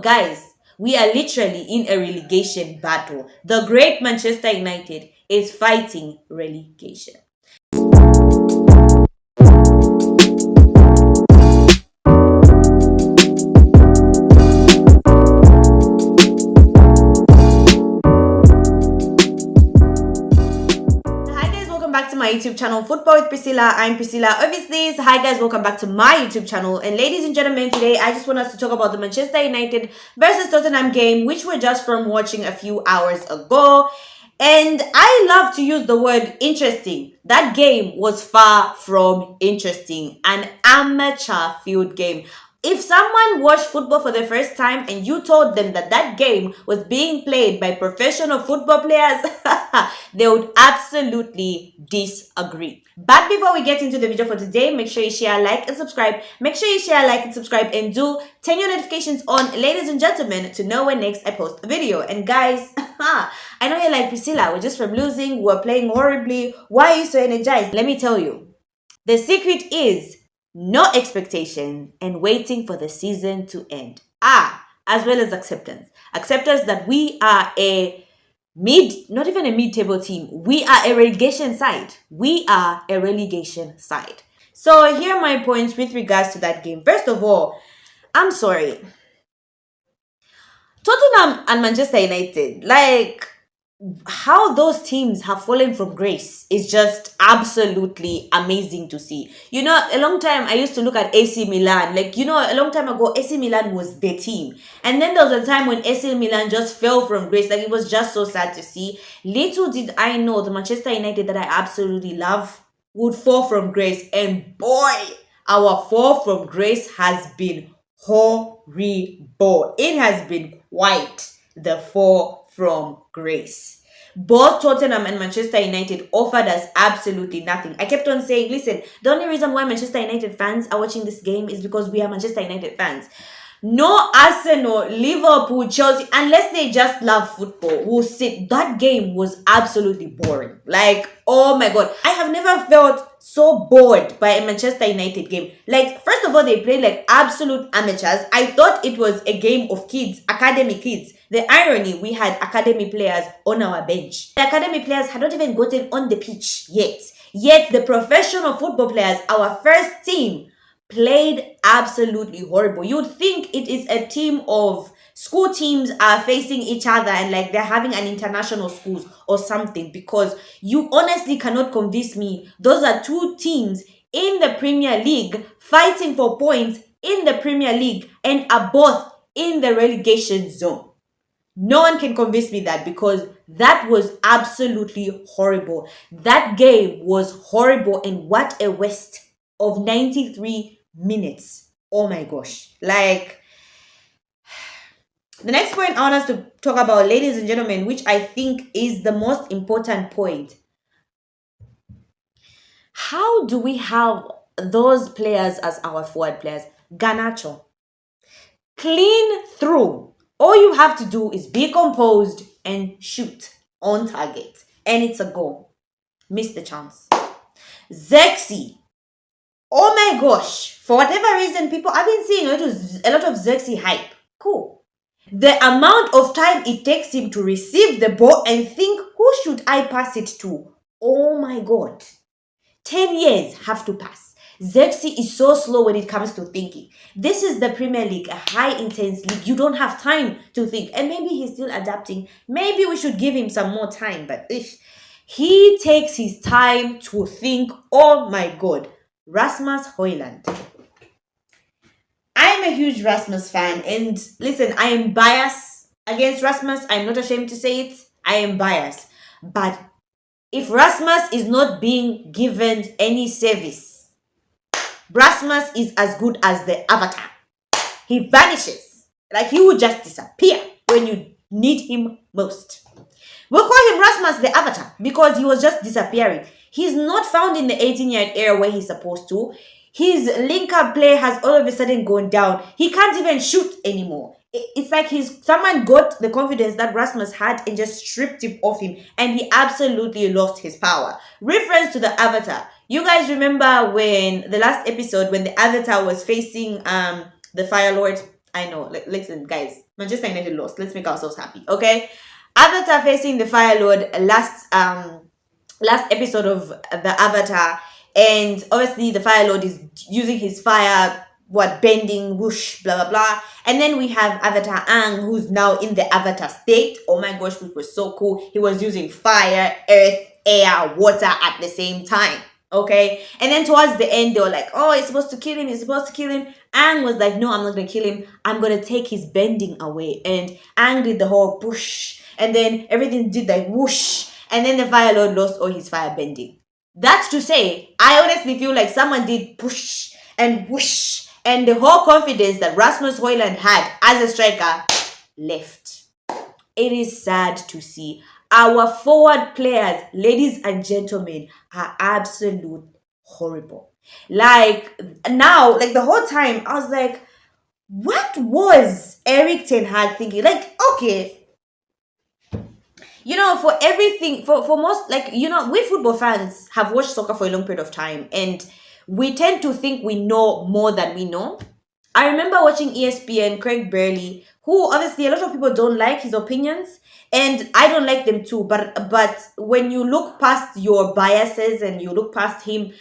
guys, we are literally in a relegation battle. The great Manchester United is fighting relegation. Back to my YouTube channel, Football with Priscilla. I'm Priscilla. Obviously, so hi guys, welcome back to my YouTube channel. And ladies and gentlemen, today I just want us to talk about the Manchester United versus Tottenham game, which we're just from watching a few hours ago. And I love to use the word interesting. That game was far from interesting. An amateur field game. If someone watched football for the first time and you told them that that game was being played by professional football players, they would absolutely disagree. But before we get into the video for today, make sure you share, like, and subscribe. Make sure you share, like, and subscribe, and do turn your notifications on, ladies and gentlemen, to know when next I post a video. And guys, I know you're like, Priscilla, we're just from losing, we're playing horribly. Why are you so energized? Let me tell you. The secret is no expectation and waiting for the season to end. As well as acceptance. Acceptance that we are not even a mid-table team. We are a relegation side. We are a relegation side. So here are my points with regards to that game. First of all, I'm sorry. Tottenham and Manchester United, like, how those teams have fallen from grace is just absolutely amazing to see. You know, a long time I used to look at AC Milan. Like, you know, a long time ago, AC Milan was the team. And then there was a time when AC Milan just fell from grace. Like, it was just so sad to see. Little did I know the Manchester United that I absolutely love would fall from grace. And boy, our fall from grace has been horrible. It has been quite the fall from grace. Both Tottenham and Manchester United offered us absolutely nothing. I kept on saying, listen, the only reason why Manchester United fans are watching this game is because we are Manchester United fans. No Arsenal, Liverpool, Chelsea, unless they just love football, will sit. That game was absolutely boring. Like, oh my God. I have never felt so bored by a Manchester United game. Like, first of all, they played like absolute amateurs. I thought it was a game of kids, academy kids. The irony, we had academy players on our bench. The academy players had not even gotten on the pitch yet. Yet the professional football players, our first team, played absolutely horrible. You'd think it is a team of school teams are facing each other and like they're having an international schools or something, because you honestly cannot convince me those are two teams in the Premier League fighting for points in the Premier League and are both in the relegation zone. No one can convince me that, because that was absolutely horrible. That game was horrible, and what a waste of 93 minutes. Oh my gosh. Like, the next point I want us to talk about, ladies and gentlemen, which I think is the most important point. How do we have those players as our forward players? Garnacho. Clean through. All you have to do is be composed and shoot on target. And it's a goal. Missed the chance. Zexi. Oh my gosh. For whatever reason, people, I've been seeing a lot of Zexi hype. Cool. The amount of time it takes him to receive the ball and think, who should I pass it to? Oh my God. 10 years have to pass. Zexi is so slow when it comes to thinking. This is the Premier League, a high intense league. You don't have time to think. And maybe he's still adapting. Maybe we should give him some more time. But if he takes his time to think, oh my God. Rasmus Højlund. I'm a huge Rasmus fan. And listen, I am biased against Rasmus. I'm not ashamed to say it. I am biased. But if Rasmus is not being given any service, Rasmus is as good as the Avatar. He vanishes. Like, he will just disappear when you need him most. We'll call him Rasmus the Avatar because he was just disappearing. He's not found in the 18-yard area where he's supposed to. His link-up play has all of a sudden gone down. He can't even shoot anymore. It's like someone got the confidence that Rasmus had and just stripped it off him, and he absolutely lost his power. Reference to the Avatar. You guys remember when the last episode when the Avatar was facing the Fire Lord? I know, listen guys, Manchester United lost. Let's make ourselves happy, okay? Avatar facing the Fire Lord last episode of the Avatar, and obviously the Fire Lord is using his fire, what, bending, whoosh, blah blah blah. And then we have Avatar Ang, who's now in the Avatar state. Oh my gosh, which was so cool. He was using fire, earth, air, water at the same time. Okay, and then towards the end, they were like, "Oh, it's supposed to kill him. It's supposed to kill him." Ang was like, "No, I'm not gonna kill him. I'm gonna take his bending away." And Ang did the whole push, and then everything did like whoosh, and then the Fire Lord lost all his fire bending. That's to say, I honestly feel like someone did push and whoosh, and the whole confidence that Rasmus Højlund had as a striker left. It is sad to see. Our forward players, ladies and gentlemen, are absolute horrible. Like now, like the whole time, I was like, what was Eric Ten Hag thinking? Like, okay, for everything, for most, like, we football fans have watched soccer for a long period of time, and we tend to think we know more than we know. I remember watching ESPN, Craig Burley, who obviously a lot of people don't like his opinions, and I don't like them too. But when you look past your biases and you look past him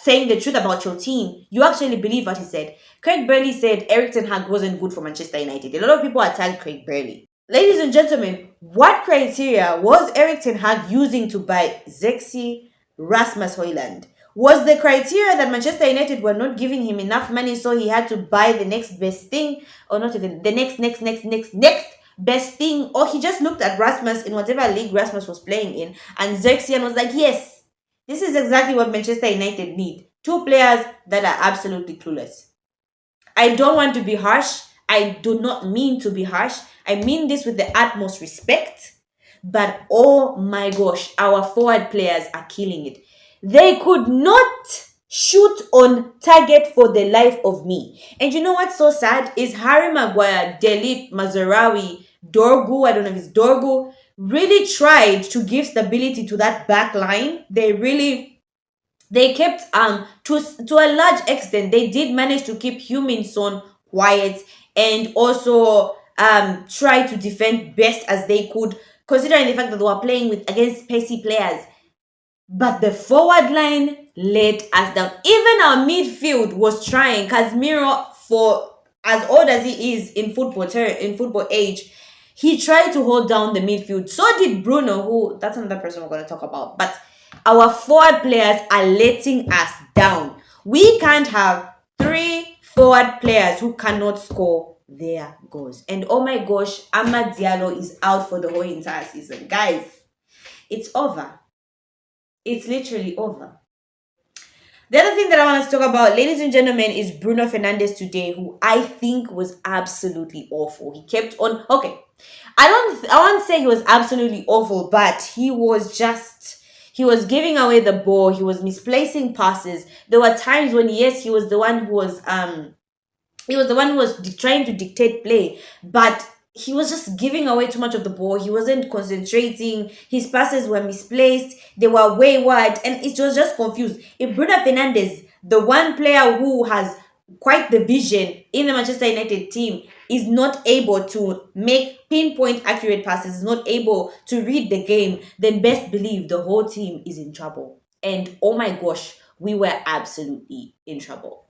saying the truth about your team, you actually believe what he said. Craig Burley said Eric Ten Hag wasn't good for Manchester United. A lot of people attacked Craig Burley. Ladies and gentlemen, what criteria was Eric Ten Hag using to buy Zexi Rasmus Højlund? Was the criteria that Manchester United were not giving him enough money, so he had to buy the next best thing, or not even the next best thing, or he just looked at Rasmus in whatever league Rasmus was playing in, and Xerxes was like, yes, this is exactly what Manchester United need. Two players that are absolutely clueless. I don't want to be harsh. I do not mean to be harsh. I mean this with the utmost respect. But oh my gosh, our forward players are killing it. They could not shoot on target for the life of me. And you know what's so sad is Harry Maguire, Delit, Mazarawi, Dorgu, I don't know if it's Dorgu, really tried to give stability to that back line. They kept to a large extent they did manage to keep Huminson quiet, and also try to defend best as they could, considering the fact that they were playing with against pacey players. But the forward line let us down. Even our midfield was trying. Casemiro, for as old as he is in football age, he tried to hold down the midfield. So did Bruno, who that's another person we're going to talk about. But our forward players are letting us down. We can't have three forward players who cannot score their goals. And oh my gosh, Amad Diallo is out for the whole entire season. Guys, it's over. It's literally over. The other thing that I want us to talk about, ladies and gentlemen, is Bruno Fernandes today, who I think was absolutely awful. He kept on. Okay, I won't say he was absolutely awful, but he was giving away the ball. He was misplacing passes. There were times when, yes, he was the one who was trying to dictate play, but he was just giving away too much of the ball. He wasn't concentrating. His passes were misplaced. They were wayward, and it was just confused. If Bruno Fernandes, the one player who has quite the vision in the Manchester United team, is not able to make pinpoint accurate passes, is not able to read the game, then best believe the whole team is in trouble. And oh my gosh, we were absolutely in trouble.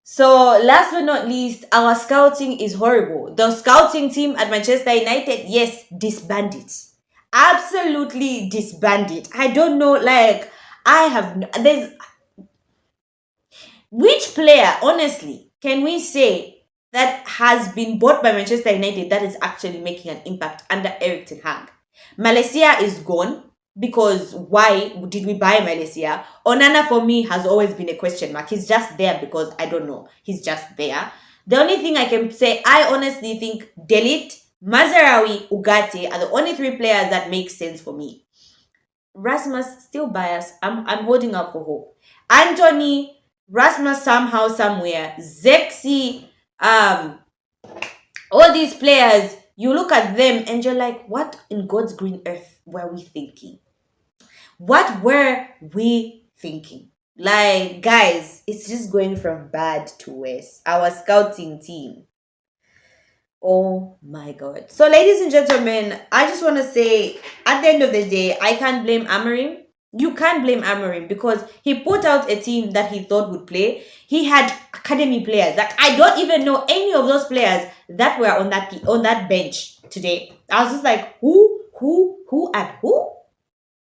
So last but not least, our scouting is horrible. The scouting team at Manchester United, yes, disbanded. Absolutely disbanded. I don't know, like, there's, which player, honestly, can we say that has been bought by Manchester United that is actually making an impact under Eric Ten Hag? Malaysia is gone. Because why did we buy Malaysia? Onana for me has always been a question mark. He's just there because I don't know. He's just there. The only thing I can say, I honestly think Delit, Mazarawi, Ugarte are the only three players that make sense for me. Rasmus, still biased. I'm holding out for hope. Anthony, Rasmus somehow, somewhere. Zexi, all these players, you look at them and you're like, what in God's green earth were we thinking? What were we thinking? Like, guys, it's just going from bad to worse. Our scouting team. Oh my God. So, ladies and gentlemen, I just want to say at the end of the day, I can't blame Amorim. You can't blame Amorim because he put out a team that he thought would play. He had academy players. Like, I don't even know any of those players that were on that bench today. I was just like, who, and who?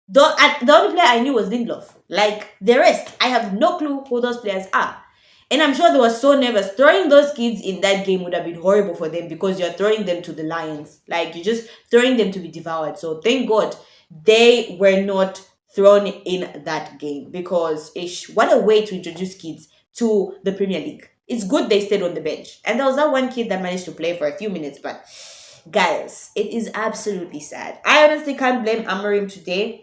The only player I knew was Lindelof. Like the rest, I have no clue who those players are. And I'm sure they were so nervous. Throwing those kids in that game would have been horrible for them because you're throwing them to the lions. Like you're just throwing them to be devoured. So thank God they were not thrown in that game because ish, what a way to introduce kids to the Premier League. It's good they stayed on the bench. And there was that one kid that managed to play for a few minutes, but guys, it is absolutely sad. I honestly can't blame Amorim today.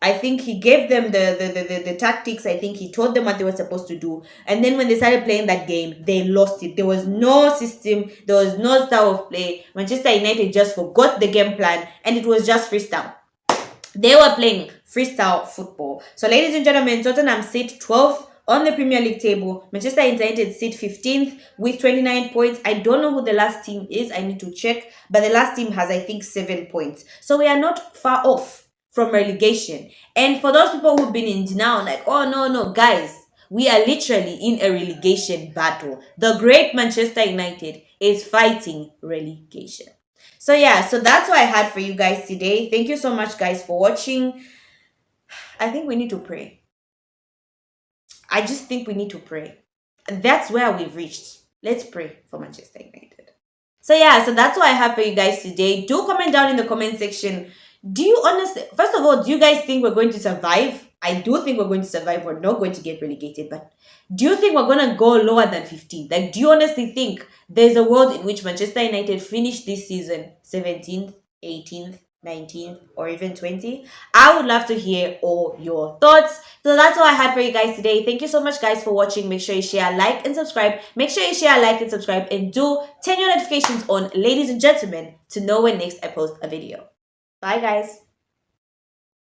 I think he gave them the tactics. I think he told them what they were supposed to do. And then when they started playing that game, they lost it. There was no system. There was no style of play. Manchester United just forgot the game plan and it was just freestyle. They were playing freestyle football. So ladies and gentlemen, Tottenham sit 12th on the Premier League table. Manchester United sit 15th with 29 points. I don't know who the last team is. I need to check. But the last team has, I think, 7 points. So we are not far off from relegation. And for those people who've been in denial, like, oh, no, guys, we are literally in a relegation battle. The great Manchester United is fighting relegation. So yeah, so that's what I had for you guys today. Thank you so much, guys, for watching. I think we need to pray. I just think we need to pray. That's where we've reached. Let's pray for Manchester United. So yeah, so that's what I have for you guys today. Do comment down in the comment section. Do you honestly, first of all, do you guys think we're going to survive? I do think we're going to survive. We're not going to get relegated. But do you think we're going to go lower than 15? Like, do you honestly think there's a world in which Manchester United finish this season 17th, 18th, 19th, or even 20? I would love to hear all your thoughts. So that's all I had for you guys today. Thank you so much, guys, for watching. Make sure you share, like, and subscribe. Make sure you share, like, and subscribe. And do turn your notifications on, ladies and gentlemen, to know when next I post a video. Bye, guys.